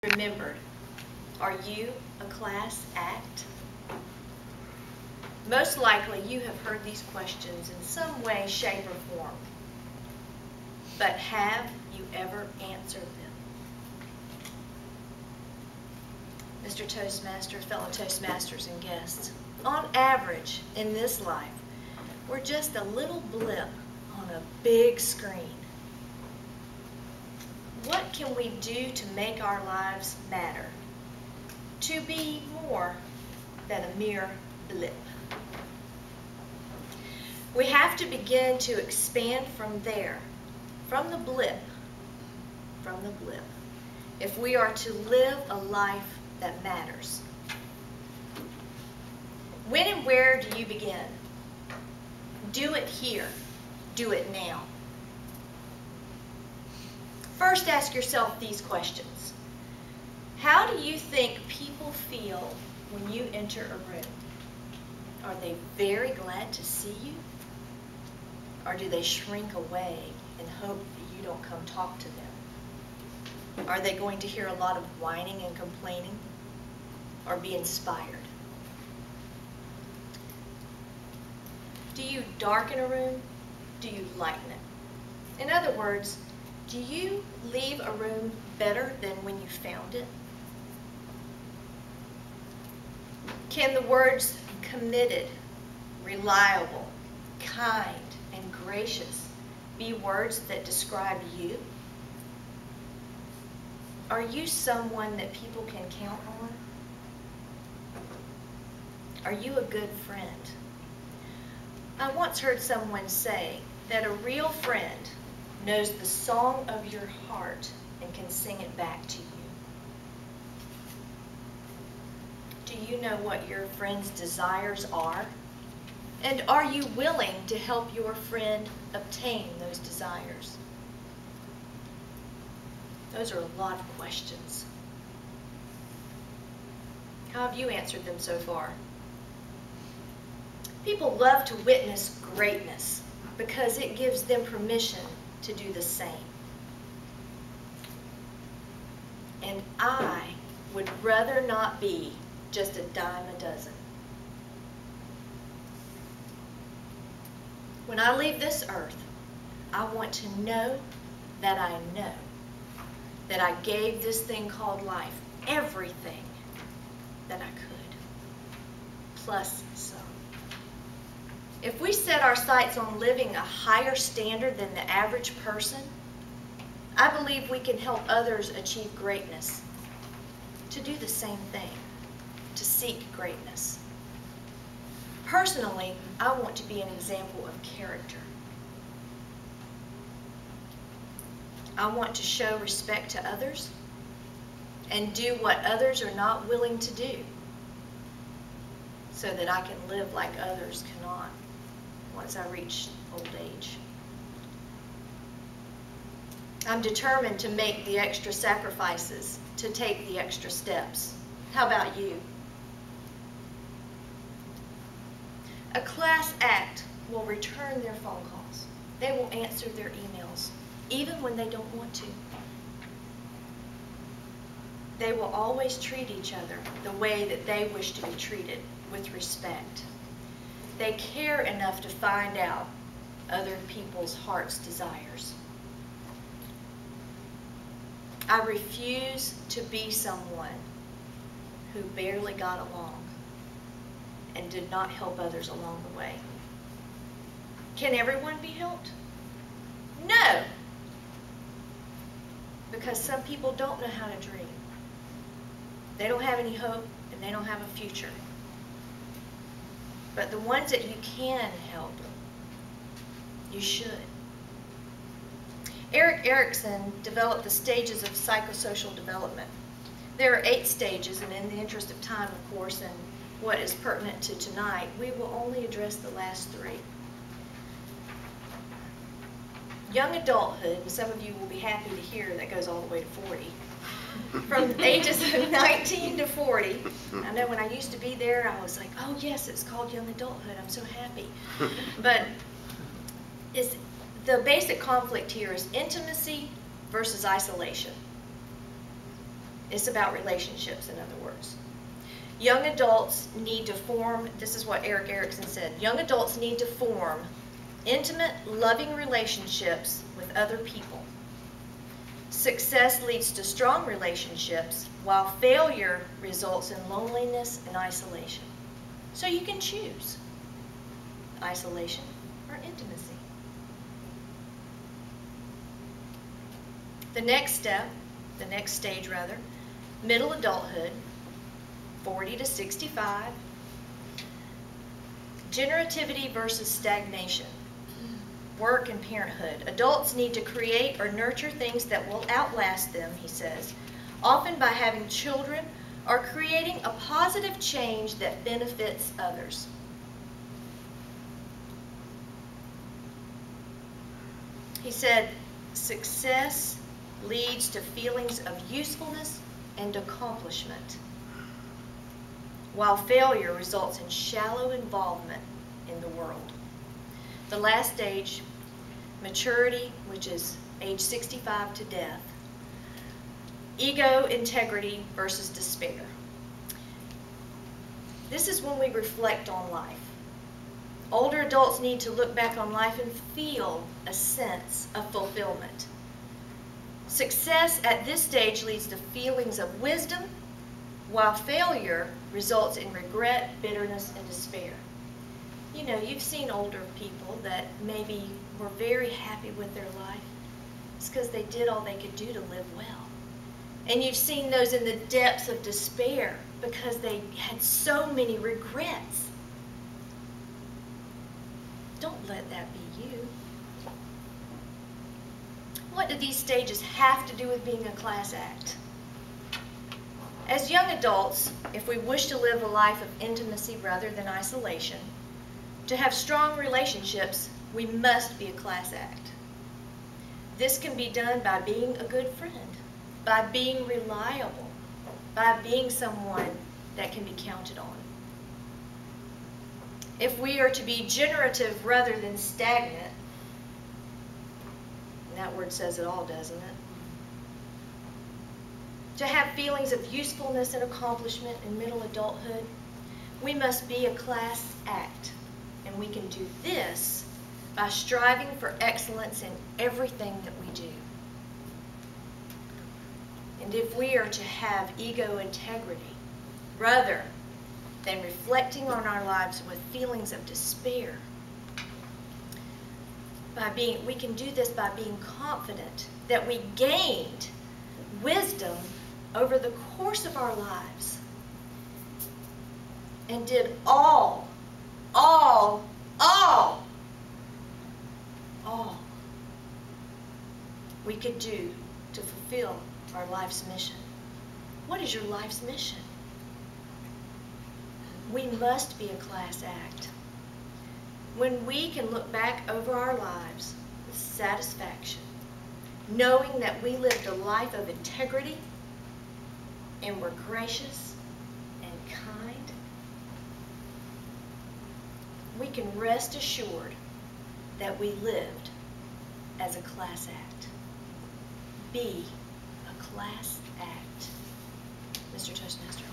remembered. Are you a class act? Most likely you have heard these questions in some way, shape, or form. But have you ever answered them? Mr. Toastmaster, fellow Toastmasters and guests, on average in this life, we're just a little blip on a big screen. What can we do to make our lives matter? To be more than a mere blip. We have to begin to expand from there, from the blip, if we are to live a life that matters. When and where do you begin? Do it here. Do it now. First, ask yourself these questions. How do you think people feel when you enter a room? Are they very glad to see you? Or do they shrink away and hope that you don't come talk to them? Are they going to hear a lot of whining and complaining? Or be inspired? Do you darken a room? Do you lighten it? In other words, do you leave a room better than when you found it? Can the words committed, reliable, kind, and gracious be words that describe you? Are you someone that people can count on? Are you a good friend? I once heard someone say that a real friend knows the song of your heart and can sing it back to you. Do you know what your friend's desires are? And are you willing to help your friend obtain those desires? Those are a lot of questions. How have you answered them so far? People love to witness greatness because it gives them permission to do the same. And I would rather not be just a dime a dozen. When I leave this earth, I want to know that I gave this thing called life everything that I could, plus some. If we set our sights on living a higher standard than the average person, I believe we can help others achieve greatness, to do the same thing, to seek greatness. Personally, I want to be an example of character. I want to show respect to others and do what others are not willing to do so that I can live like others cannot once I reach old age. I'm determined to make the extra sacrifices, to take the extra steps. How about you? A class act will return their phone calls. They will answer their emails, even when they don't want to. They will always treat each other the way that they wish to be treated, with respect. They care enough to find out other people's heart's desires. I refuse to be someone who barely got along and did not help others along the way. Can everyone be helped? No, because some people don't know how to dream. They don't have any hope and they don't have a future. But the ones that you can help, you should. Erik Erikson developed the stages of psychosocial development. There are 8 stages, and in the interest of time, of course, and what is pertinent to tonight, we will only address the last 3. Young adulthood, and some of you will be happy to hear that goes all the way to 40. From ages of 19 to 40. I know when I used to be there, I was like, oh yes, it's called young adulthood. I'm so happy. But the basic conflict here is intimacy versus isolation. It's about relationships, in other words. Young adults need to form, this is what Eric Erickson said, young adults need to form intimate, loving relationships with other people. Success leads to strong relationships, while failure results in loneliness and isolation. So you can choose isolation or intimacy. The next stage, middle adulthood, 40 to 65. Generativity versus stagnation. Work and parenthood. Adults need to create or nurture things that will outlast them, he says, often by having children or creating a positive change that benefits others. He said, success leads to feelings of usefulness and accomplishment, while failure results in shallow involvement in the world. The last stage, maturity, which is age 65 to death. Ego, integrity versus despair. This is when we reflect on life. Older adults need to look back on life and feel a sense of fulfillment. Success at this stage leads to feelings of wisdom, while failure results in regret, bitterness, and despair. You know, you've seen older people that maybe were very happy with their life. It's because they did all they could do to live well. And you've seen those in the depths of despair because they had so many regrets. Don't let that be you. What do these stages have to do with being a class act? As young adults, if we wish to live a life of intimacy rather than isolation, to have strong relationships, we must be a class act. This can be done by being a good friend, by being reliable, by being someone that can be counted on. If we are to be generative rather than stagnant, and that word says it all, doesn't it? To have feelings of usefulness and accomplishment in middle adulthood, we must be a class act. And we can do this by striving for excellence in everything that we do. And if we are to have ego integrity, rather than reflecting on our lives with feelings of despair, we can do this by being confident that we gained wisdom over the course of our lives and did all we could do to fulfill our life's mission. What is your life's mission? We must be a class act. When we can look back over our lives with satisfaction, knowing that we lived a life of integrity and were gracious and kind, we can rest assured that we lived as a class act. Be a class act. Mr. Toastmaster.